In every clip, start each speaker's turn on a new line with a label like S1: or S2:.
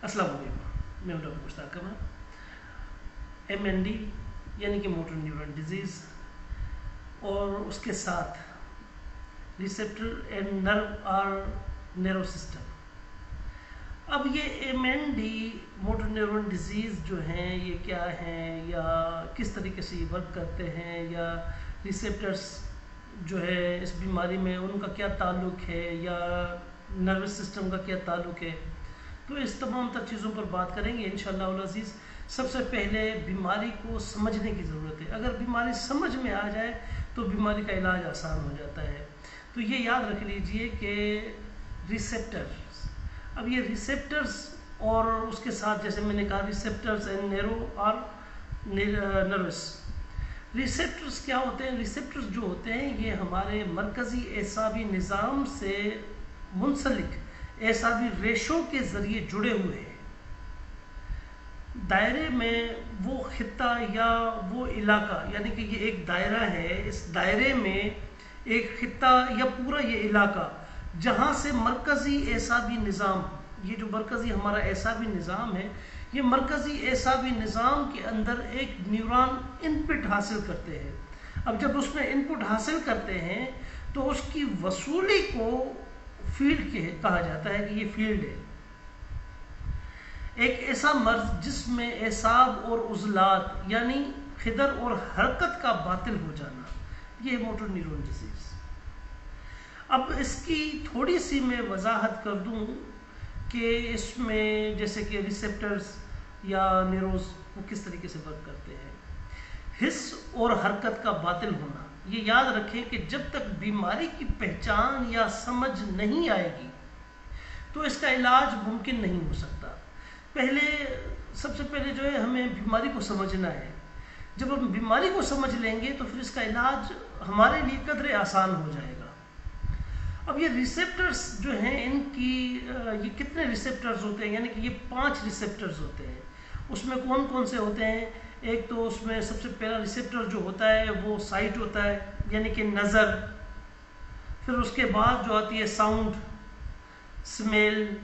S1: अस्सलाम वालेकुम, मैं डॉक्टर मुश्ताक कमर। MND यानी कि मोटर न्यूरॉन डिजीज़ और उसके साथ रिसेप्टर एंड नर्व और नर्व सिस्टम। अब ये MND मोटर न्यूरॉन डिजीज़ जो हैं ये क्या हैं या किस तरीके से ये वर्क करते हैं या रिसेप्टर्स जो है इस बीमारी में उनका क्या ताल्लुक़ है या नर्वस सिस्टम का क्या ताल्लुक़ है, तो इस तमाम तर चीज़ों पर बात करेंगे इंशाअल्लाह अज़ीज़। सबसे पहले बीमारी को समझने की ज़रूरत है। अगर बीमारी समझ में आ जाए तो बीमारी का इलाज आसान हो जाता है। तो ये याद रख लीजिए कि रिसेप्टर्स, अब ये रिसेप्टर्स और उसके साथ जैसे मैंने कहा रिसेप्टर्स एंड नैरो और नर्वस। रिसेप्टर्स क्या होते हैं? रिसेप्टर्स जो होते हैं ये हमारे मरकज़ी एसाबी निज़ाम से मुंसलिक एसाबी रेशों के ज़रिए जुड़े हुए हैं। दायरे में वो खित्ता या वो इलाका, यानी कि ये एक दायरा है, इस दायरे में एक खित्ता या पूरा ये इलाका जहाँ से मरकज़ी एसाबी निज़ाम, ये जो मरकज़ी हमारा एसाबी निज़ाम है, ये मरकज़ी एसाबी निज़ाम के अंदर एक न्यूरॉन इनपुट हासिल करते हैं। अब जब उसमें इनपुट हासिल करते हैं तो उसकी वसूली को फील्ड कहा जाता है कि ये फील्ड है। एक ऐसा मर्ज जिसमें एसाब और उज़लात यानी खिदर और हरकत का बातिल हो जाना, ये मोटर न्यूरॉन डिजीज़। अब इसकी थोड़ी सी मैं वजाहत कर दूं कि इसमें जैसे कि रिसेप्टर्स या न्यूरोज वो किस तरीके से वर्क करते हैं। हिस्स और हरकत का बातिल होना, ये याद रखें कि जब तक बीमारी की पहचान या समझ नहीं आएगी तो इसका इलाज मुमकिन नहीं हो सकता। सबसे पहले जो है हमें बीमारी को समझना है। जब हम बीमारी को समझ लेंगे तो फिर इसका इलाज हमारे लिए कदरे आसान हो जाएगा। अब ये रिसेप्टर्स जो हैं इनकी ये कितने रिसेप्टर्स होते हैं, यानी कि ये 5 रिसेप्टर्स होते हैं। उसमें कौन कौन से होते हैं? एक तो उसमें सबसे पहला रिसेप्टर जो होता है वो साइट होता है, यानी कि नज़र। फिर उसके बाद जो आती है साउंड, स्मेल,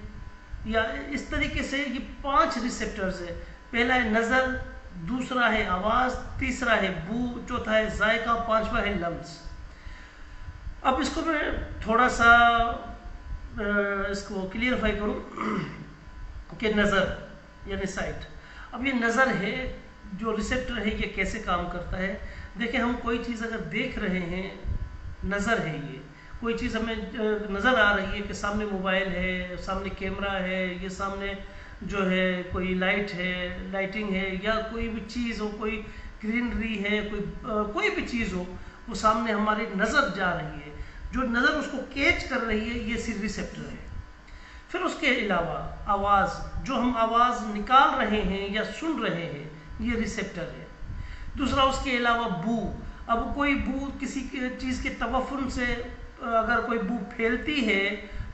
S1: या इस तरीके से ये 5 रिसेप्टर्स है। पहला है नज़र, दूसरा है आवाज़, तीसरा है बू, चौथा है जायका, पांचवा है लम्स। अब इसको मैं थोड़ा सा इसको क्लियरफाई करूं कि नज़र यानी साइट। अब ये नज़र है, जो रिसेप्टर है ये कैसे काम करता है। देखिए, हम कोई चीज़ अगर देख रहे हैं, नज़र है, ये कोई चीज़ हमें नज़र आ रही है कि सामने मोबाइल है, सामने कैमरा है, ये सामने जो है कोई लाइट है, लाइटिंग है, या कोई भी चीज़ हो, कोई ग्रीनरी है, कोई भी चीज़ हो, वो सामने हमारी नज़र जा रही है। जो नज़र उसको कैच कर रही है ये सिर्फ रिसेप्टर है। फिर उसके अलावा आवाज़, जो हम आवाज़ निकाल रहे हैं या सुन रहे हैं, ये रिसेप्टर है। दूसरा उसके अलावा बू, अब कोई बू किसी चीज़ के तवफ़ुन से अगर कोई बू फैलती है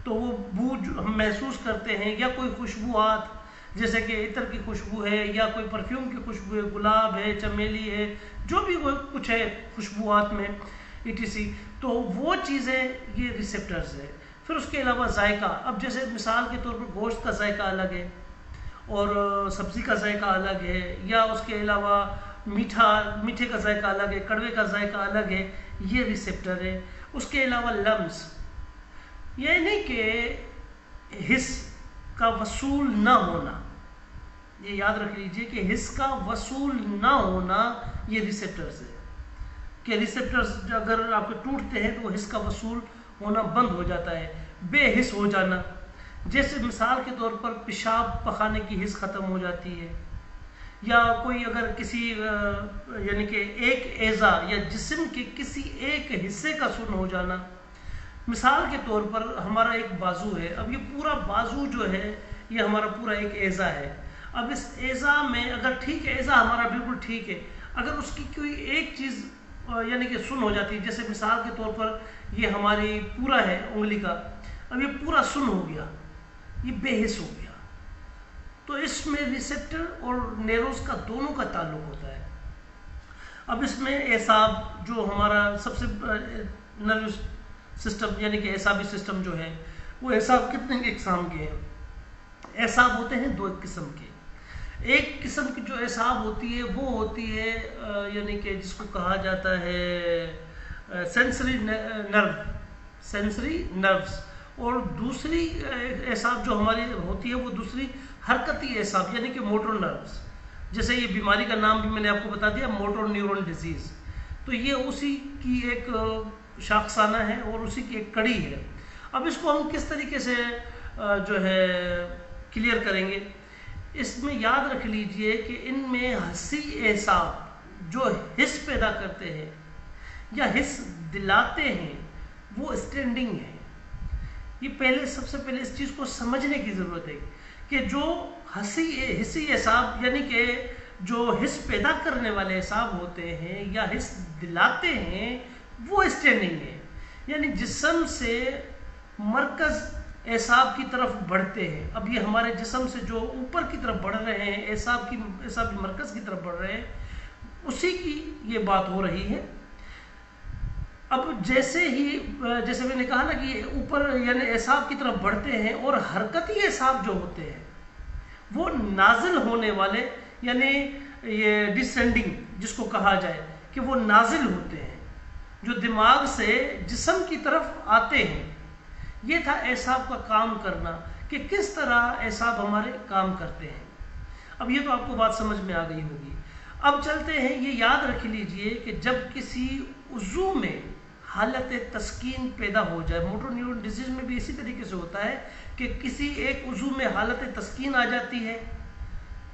S1: तो वो बू हम महसूस करते हैं, या कोई खुशबूआत जैसे कि इत्र की खुशबू है या कोई परफ्यूम की खुशबू है, गुलाब है, चमेली है, जो भी वो कुछ है खुशबूआत में ETC, तो वो चीज़ें ये रिसेप्टर्स है। फिर उसके अलावा जायका, अब जैसे मिसाल के तौर पर गोश्त का जायका अलग है और सब्ज़ी का जायका अलग है, या उसके अलावा मीठे का जायका अलग है, कड़वे का जायका अलग है, ये रिसेप्टर है। उसके अलावा लम्स, यानी कि हिस्स का वसूल ना होना, ये याद रख लीजिए कि हिस्स का वसूल ना होना ये रिसेप्टर्स है। कि रिसेप्टर्स अगर आपके टूटते हैं तो वो हिस्स का वसूल होना बंद हो जाता है, बेहिस हो जाना। जैसे मिसाल के तौर पर पेशाब पखाने की हिस्स ख़त्म हो जाती है, या कोई अगर किसी यानी कि एक एज़ा या जिस्म के किसी एक हिस्से का सुन्न हो जाना। मिसाल के तौर पर हमारा एक बाजू है, अब ये पूरा बाजू जो है ये हमारा पूरा एक एज़ा है। अब इस एज़ा में अगर ठीक है, एज़ा हमारा बिल्कुल ठीक है, अगर उसकी कोई एक चीज़ यानी कि सुन्न हो जाती है, जैसे मिसाल के तौर पर ये हमारी पूरा है उंगली का, अब ये पूरा सुन्न हो गया, ये बेहिस हो गया, तो इसमें रिसेप्टर और नेरोस का दोनों का ताल्लुक होता है। अब इसमें एसाब, जो हमारा सबसे नर्वस सिस्टम यानी कि एसाबी सिस्टम जो है, वो एसाब कितने इकसाम के हैं। एसाब होते हैं दो किस्म के। एक किस्म की जो एसाब होती है वो होती है यानी कि जिसको कहा जाता है सेंसरी नर्व्स, और दूसरी एसाब जो हमारी होती है वो दूसरी हरकती एसाब यानी कि मोटर नर्व्स। जैसे ये बीमारी का नाम भी मैंने आपको बता दिया, मोटर न्यूरॉन डिजीज़, तो ये उसी की एक शाखसाना है और उसी की एक कड़ी है। अब इसको हम किस तरीके से जो है क्लियर करेंगे, इसमें याद रख लीजिए कि इनमें हसी एसाब जो हिस्स पैदा करते हैं या हिस्स दिलाते हैं वो स्टैंडिंग है। ये सबसे पहले इस चीज़ को समझने की ज़रूरत है कि जो हिस्सी एसाब यानी कि जो हिस्स पैदा करने वाले एसाब होते हैं या हिस्स दिलाते हैं वो स्टैंडिंग है, यानी जिस्म से मरकज़ एसाब की तरफ बढ़ते हैं। अब ये हमारे जिस्म से जो ऊपर की तरफ बढ़ रहे हैं, एसाब की मरकज़ की तरफ बढ़ रहे हैं, उसी की ये बात हो रही है। अब जैसे मैंने कहा ना कि ऊपर यानी एसाब की तरफ बढ़ते हैं, और हरकती एसाब जो होते हैं वो नाजिल होने वाले यानी ये डिसेंडिंग जिसको कहा जाए कि वो नाजिल होते हैं, जो दिमाग से जिस्म की तरफ आते हैं। ये था एसाब का काम करना कि किस तरह एसाब हमारे काम करते हैं। अब ये तो आपको बात समझ में आ गई होगी। अब चलते हैं, ये याद रख लीजिए कि जब किसी उज़ू में हालत तस्कीन पैदा हो जाए, मोटर न्यूरॉन डिजीज़ में भी इसी तरीके से होता है कि किसी एक उज़ू में हालत तस्कीन आ जाती है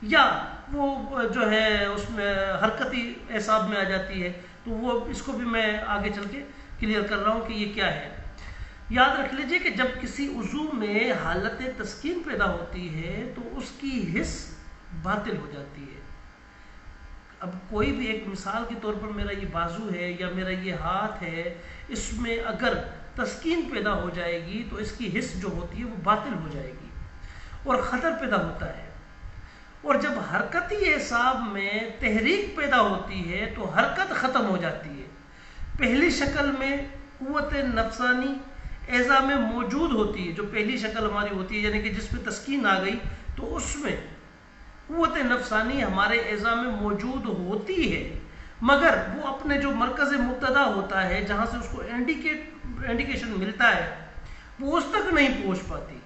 S1: या वो जो है उसमें हरकती एसाब में आ जाती है, तो वो इसको भी मैं आगे चल के क्लियर कर रहा हूँ कि ये क्या है। याद रख लीजिए कि जब किसी उज़ू में हालत तस्कीन पैदा होती है तो उसकी हिस्स बातिल हो जाती है। अब कोई भी एक मिसाल के तौर पर मेरा ये बाजू है या मेरा ये हाथ है, इसमें अगर तस्कीन पैदा हो जाएगी तो इसकी हिस्स जो होती है वो बातिल हो जाएगी और ख़तर पैदा होता है। और जब हरकती एसाब में तहरीक पैदा होती है तो हरकत ख़त्म हो जाती है। पहली शक्ल में क़ुव्वत नफ़सानी एज़ा में मौजूद होती है, जो पहली शक्ल हमारी होती है यानी कि जिसमें तस्कीन आ गई, तो उसमें क़ुव्वत नफ़सानी हमारे एज़ा में मौजूद होती है, मगर वो अपने जो मरकज़ मुब्तदा होता है जहाँ से उसको इंडिकेशन मिलता है वो उस तक नहीं पहुँच पाती।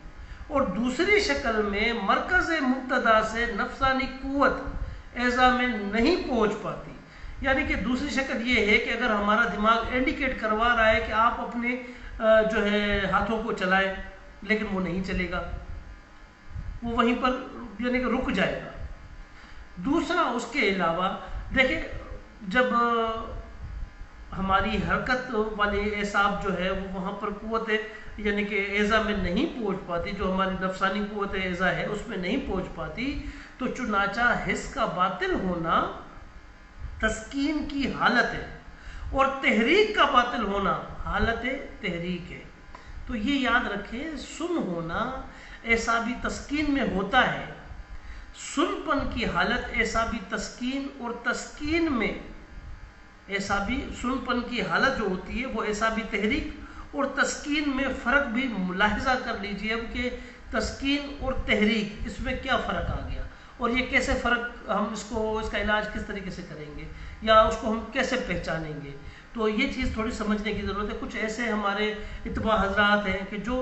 S1: और दूसरी शक्ल में मरकज़ मुब्तदा से नफ़सानी क़ुव्वत एज़ा में नहीं पहुँच पाती। यानी कि दूसरी शक्ल ये है कि अगर हमारा दिमाग इंडिकेट करवा रहा है कि आप अपने जो है हाथों को चलाएं, लेकिन वो नहीं चलेगा, वो वहीं पर यानी कि रुक जाएगा। दूसरा उसके अलावा देखिए, जब हमारी हरकत वाले एसाब जो है वो वहाँ पर क़ुव्वत यानी कि एज़ा में नहीं पहुँच पाती, जो हमारी नफ़सानी क़ुव्वत एज़ा है उसमें नहीं पहुँच पाती, तो चुनाचा हिस्स का बातिल होना तस्कीन की हालत है और तहरीक का बातिल होना हालत तहरीक है। तो ये याद रखें, सुन होना एसाबी तस्कीन में होता है, सुनपन की हालत एसाबी तस्कीन, और तस्कीन में एसाबी सुनपन की हालत जो होती है वो एसाबी तहरीक और तस्कीन में फ़र्क भी मुलाहिजा कर लीजिए। अब कि तस्कीन और तहरीक इसमें क्या फ़र्क आ गया और ये कैसे फ़र्क हम इसका इलाज किस तरीके से करेंगे या उसको हम कैसे पहचानेंगे, तो ये चीज़ थोड़ी समझने की ज़रूरत है। कुछ ऐसे हमारे इत्बा हजरात हैं कि जो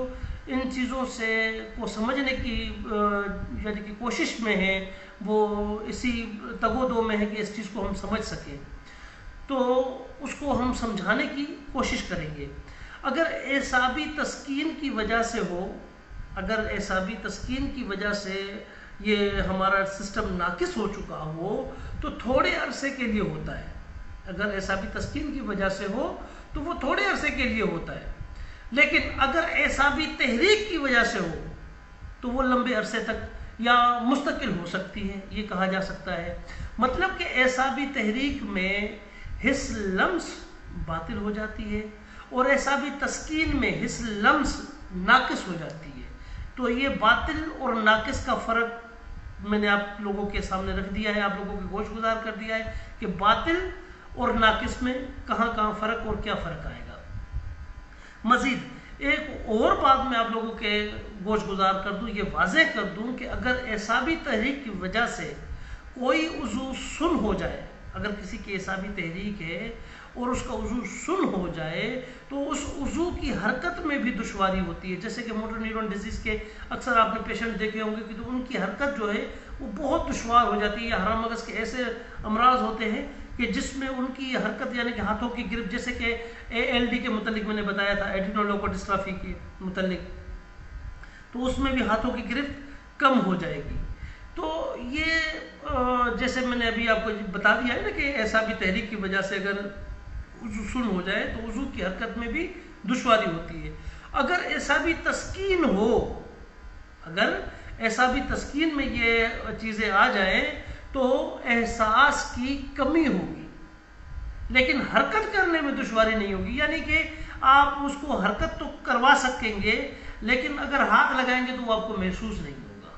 S1: इन चीज़ों से को समझने की यानी कि कोशिश में है, वो इसी तगोदो में है कि इस चीज़ को हम समझ सकें, तो उसको हम समझाने की कोशिश करेंगे। अगर एसाबी तस्कीन की वजह से हो, अगर एसाबी तस्कीन की वजह से ये हमारा सिस्टम नाकिस हो चुका हो तो थोड़े अरसे के लिए होता है। अगर एसाबी तस्कीन की वजह से हो तो वो थोड़े अरसे के लिए होता है, लेकिन अगर एसाबी तहरीक की वजह से हो तो वो लंबे अरसे तक या मुस्तकिल हो सकती है, ये कहा जा सकता है। मतलब कि एसाबी तहरीक में हिस्स लम्स बातिल हो जाती है और एसाबी तस्कीन में हिस्स लम्स नाकिस हो जाती है। तो ये बातिल और नाकिस का फ़र्क मैंने आप लोगों के सामने रख दिया है, आप लोगों के गोश गुजार कर दिया है कि बातिल और नाकिस में कहाँ फ़र्क और क्या फ़र्क आएगा। मज़ीद ایک اور بات میں آپ لوگوں کے گوش گزار کر دوں، یہ واضح کر دوں کہ اگر اعصابی تحریک کی وجہ سے کوئی عضو سن ہو جائے، اگر کسی کی اعصابی تحریک ہے اور اس کا عضو سن ہو جائے تو اس عضو کی حرکت میں بھی دشواری ہوتی ہے. جیسے کہ موٹر نیورون ڈیزیز کے اکثر آپ نے پیشنٹ دیکھے ہوں گے کہ تو ان کی حرکت جو ہے وہ بہت دشوار ہو جاتی ہے، یا حرام مغز کے ایسے امراض ہوتے ہیں کہ جس میں ان کی حرکت یعنی کہ ہاتھوں کی گرفت، جیسے کہ ALD کے متعلق میں نے بتایا تھا، ایڈینولوکوڈسٹرافی کے متعلق، تو اس میں بھی ہاتھوں کی گرفت کم ہو جائے گی. تو یہ جیسے میں نے ابھی آپ کو بتا دیا ہے نا کہ اعصابی تحریک کی وجہ سے اگر عضو سن ہو جائے تو عضو کی حرکت میں بھی دشواری ہوتی ہے. اگر اعصابی تسکین ہو، اگر اعصابی تسکین میں یہ چیزیں آ جائیں تو احساس کی کمی ہوگی لیکن حرکت کرنے میں دشواری نہیں ہوگی. یعنی کہ آپ اس کو حرکت تو کروا سکیں گے لیکن اگر ہاتھ لگائیں گے تو وہ آپ کو محسوس نہیں ہوگا.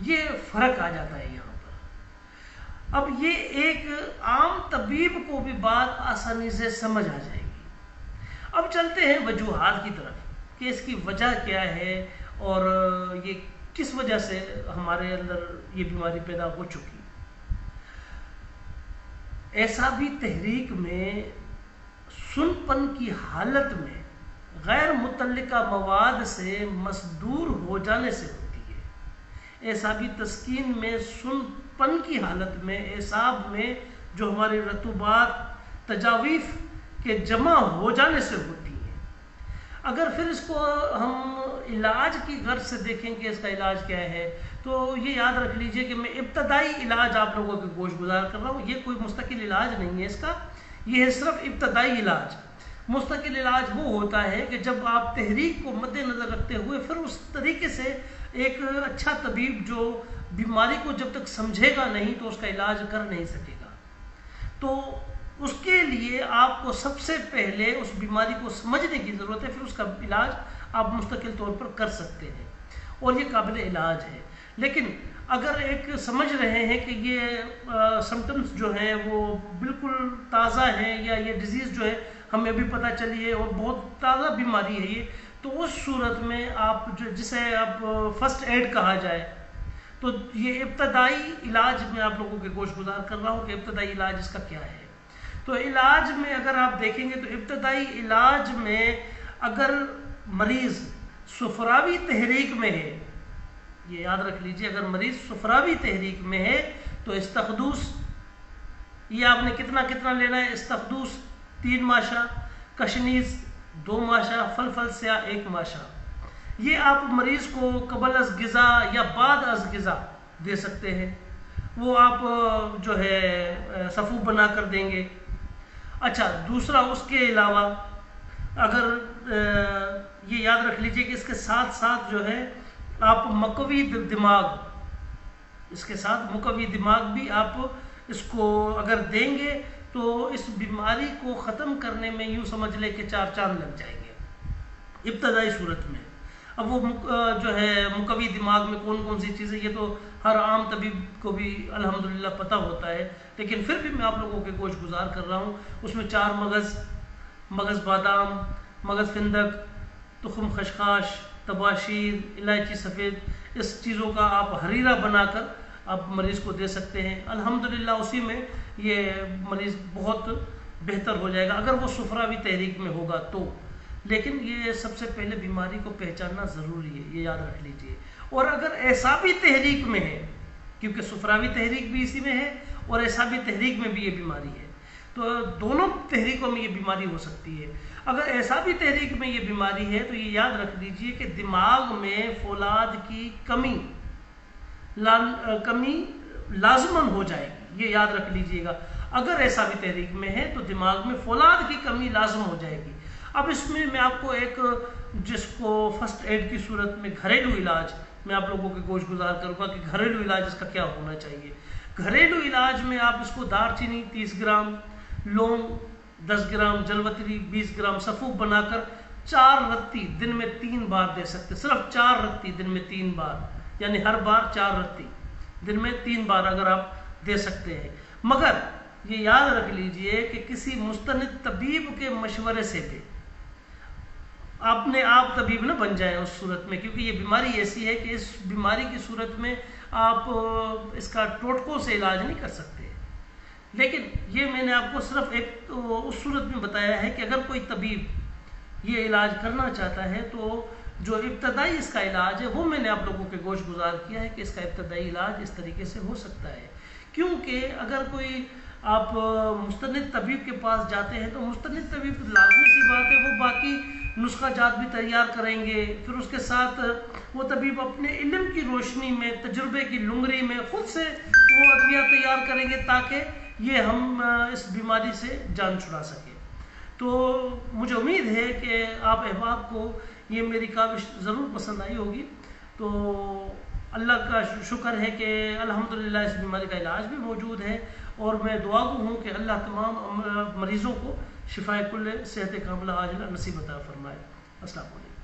S1: یہ فرق آ جاتا ہے یہاں پر. اب یہ ایک عام طبیب کو بھی بات آسانی سے سمجھ آ جائے گی. اب چلتے ہیں وجوہات کی طرف کہ اس کی وجہ کیا ہے اور یہ کس وجہ سے ہمارے اندر یہ بیماری پیدا ہو چکی. اعصابی تحریک میں سن پن کی حالت میں غیر متعلقہ مواد سے مصدور ہو جانے سے ہوتی ہے. اعصابی تسکین میں سن پن کی حالت میں اعصاب میں جو ہماری رطوبات تجاویف کے جمع ہو جانے سے ہوتی ہے. اگر پھر اس کو ہم علاج کی غرض سے دیکھیں کہ اس کا علاج کیا ہے تو یہ یاد رکھ لیجئے کہ میں ابتدائی علاج آپ لوگوں کے گوش گزار کر رہا ہوں. یہ کوئی مستقل علاج نہیں ہے اس کا، یہ ہے صرف ابتدائی علاج. مستقل علاج وہ ہوتا ہے کہ جب آپ تحریک کو مد نظر رکھتے ہوئے پھر اس طریقے سے ایک اچھا طبیب جو بیماری کو جب تک سمجھے گا نہیں تو اس کا علاج کر نہیں سکے گا. تو اس کے لیے آپ کو سب سے پہلے اس بیماری کو سمجھنے کی ضرورت ہے، پھر اس کا علاج آپ مستقل طور پر کر سکتے ہیں اور یہ قابل علاج ہے. لیکن اگر ایک سمجھ رہے ہیں کہ یہ سمٹمز جو ہیں وہ بالکل تازہ ہیں یا یہ ڈیزیز جو ہے ہمیں ابھی پتہ چلی ہے اور بہت تازہ بیماری ہے یہ، تو اس صورت میں آپ جسے آپ فرسٹ ایڈ کہا جائے تو یہ ابتدائی علاج میں آپ لوگوں کے گوش گزار کر رہا ہوں کہ ابتدائی علاج اس کا کیا ہے. تو علاج میں اگر آپ دیکھیں گے تو ابتدائی علاج میں اگر مریض سفراوی تحریک میں ہے، یہ یاد رکھ لیجئے، اگر مریض سفراوی تحریک میں ہے تو استخدوس، یہ آپ نے کتنا لینا ہے، استخدوس 3 ماشا، کشنیز 2 ماشا، فلفل سیاہ 1 ماشا. یہ آپ مریض کو قبل از غذا یا بعد از غذا دے سکتے ہیں. وہ آپ جو ہے صفوف بنا کر دیں گے. اچھا، دوسرا اس کے علاوہ اگر یہ یاد رکھ لیجئے کہ اس کے ساتھ ساتھ جو ہے آپ مقوی دماغ، اس کے ساتھ مقوی دماغ بھی آپ اس کو اگر دیں گے تو اس بیماری کو ختم کرنے میں یوں سمجھ لے کہ 4 چاند لگ جائیں گے ابتدائی صورت میں. اب وہ جو ہے مقوی دماغ میں کون کون سی چیزیں، یہ تو ہر عام طبیب کو بھی الحمدللہ پتہ ہوتا ہے، لیکن پھر بھی میں آپ لوگوں کے گوش گزار کر رہا ہوں. اس میں 4 مغز بادام، مغز فندق، تخم خشخاش، تباشیر، الائچی سفید، اس چیزوں کا آپ حریرہ بنا کر آپ مریض کو دے سکتے ہیں. الحمدللہ اسی میں یہ مریض بہت بہتر ہو جائے گا اگر وہ سفراوی تحریک میں ہوگا تو. لیکن یہ سب سے پہلے بیماری کو پہچاننا ضروری ہے، یہ یاد رکھ لیجئے. اور اگر اعصابی تحریک میں ہے، کیونکہ سفراوی تحریک بھی اسی میں ہے اور اعصابی تحریک میں بھی یہ بیماری ہے، تو دونوں تحریکوں میں یہ بیماری ہو سکتی ہے. اگر اعصابی تحریک میں یہ بیماری ہے تو یہ یاد رکھ لیجئے کہ دماغ میں فولاد کی کمی لازماً ہو جائے گی، یہ یاد رکھ لیجئے گا. اگر اعصابی تحریک میں ہے تو دماغ میں فولاد کی کمی لازم ہو جائے گی. اب اس میں آپ کو ایک جس کو فرسٹ ایڈ کی صورت میں گھریلو علاج میں آپ لوگوں کے گوش گزار کروں گا کہ گھریلو علاج اس کا کیا ہونا چاہیے. گھریلو علاج میں آپ اس کو دار چینی 30 گرام، لونگ 10 گرام، جلوتری 20 گرام صفوف بنا کر 4 رتی دن میں 3 بار دے سکتے. صرف 4 رتی دن میں 3 بار، یعنی ہر بار 4 رتی دن میں 3 بار اگر آپ دے سکتے ہیں. مگر یہ یاد رکھ لیجئے کہ کسی مستند طبیب کے مشورے سے دے. اپنے آپ طبیب نہ بن جائیں اس صورت میں، کیونکہ یہ بیماری ایسی ہے کہ اس بیماری کی صورت میں آپ اس کا ٹوٹکوں سے علاج نہیں کر سکتے۔ لیکن یہ میں نے آپ کو صرف ایک اس صورت میں بتایا ہے کہ اگر کوئی طبیب یہ علاج کرنا چاہتا ہے تو جو ابتدائی اس کا علاج ہے وہ میں نے آپ لوگوں کے گوش گزار کیا ہے کہ اس کا ابتدائی علاج اس طریقے سے ہو سکتا ہے۔ کیونکہ اگر کوئی آپ مستند طبیب کے پاس جاتے ہیں تو مستند طبیب لازمی سی بات ہے وہ باقی نسخہ جات بھی تیار کریں گے، پھر اس کے ساتھ وہ طبیب اپنے علم کی روشنی میں، تجربے کی لنگری میں خود سے وہ ادویہ تیار کریں گے تاکہ یہ ہم اس بیماری سے جان چھڑا سکیں۔ تو مجھے امید ہے کہ آپ احباب کو یہ میری کاوش ضرور پسند آئی ہوگی۔ تو اللہ کا شکر ہے کہ الحمدللہ اس بیماری کا علاج بھی موجود ہے، اور میں دعا گو ہوں کہ اللہ تمام مریضوں کو شفائے کل صحت کاملہ عاجلہ نصیب عطا فرمائے۔ السلام علیکم۔